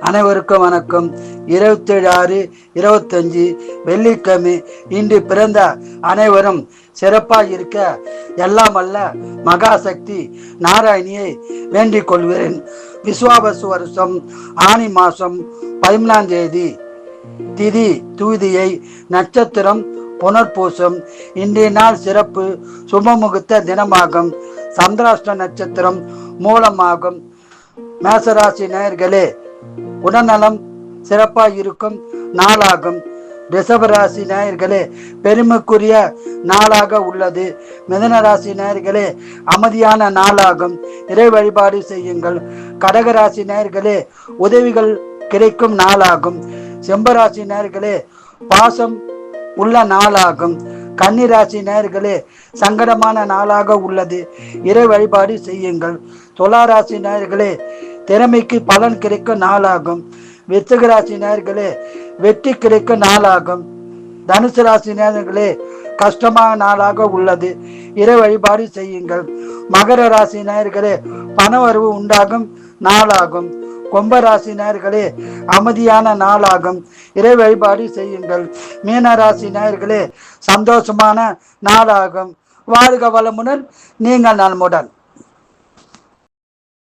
அனைவருக்கும் வணக்கம். 27/6/25 வெள்ளிக்கிழமை. இன்று பிறந்த அனைவரும் சிறப்பாக இருக்க எல்லாம் அல்ல மகாசக்தி நாராயணியை வேண்டிக் கொள்கிறேன். விஸ்வாவசு வருஷம் ஆனி மாசம் 13ஆம் தேதி, திதி தூதியை, நட்சத்திரம் புனர்பூசம். இன்றைய நாள் சிறப்பு சுபமுகூர்த்த தினமாகும். சந்திராஷ்ட நட்சத்திரம் மூலமாகும். மேசராசி நேயர்களே, உடல்நலம் சிறப்பாக இருக்கும் நாளாகும். ரிஷபராசி நேயர்களே, பெருமைக்குரிய நாளாக உள்ளது. மிதுனராசி நேயர்களே, அமைதியான நாளாகும். இறை வழிபாடு செய்யுங்கள். கடகராசி நேயர்களே, உதவிகள் கிடைக்கும் நாளாகும். செம்பராசி நேயர்களே, பாசம் உள்ள நாளாகும். கன்னிராசி நேயர்களே, சங்கடமான நாளாக உள்ளது. இறை வழிபாடு செய்யுங்கள். துளாராசி நேயர்களே, திறமைக்கு பலன் கிடைக்கும் நாளாகும். விருச்சிக ராசி நேயர்களே, வெற்றி கிடைக்கும் நாளாகும். தனுசு ராசி நேயர்களே, கஷ்டமான நாளாக உள்ளது. இறை வழிபாடு செய்யுங்கள். மகர ராசி நேயர்களே, பணவரவு உண்டாகும் நாளாகும். கும்பராசி நேயர்களே, அமைதியான நாளாகும். இறை வழிபாடு செய்யுங்கள். மீனராசி நேயர்களே, சந்தோஷமான நாளாகும். வாழ்க வளமுடன், நீங்கள் நலமுடன்.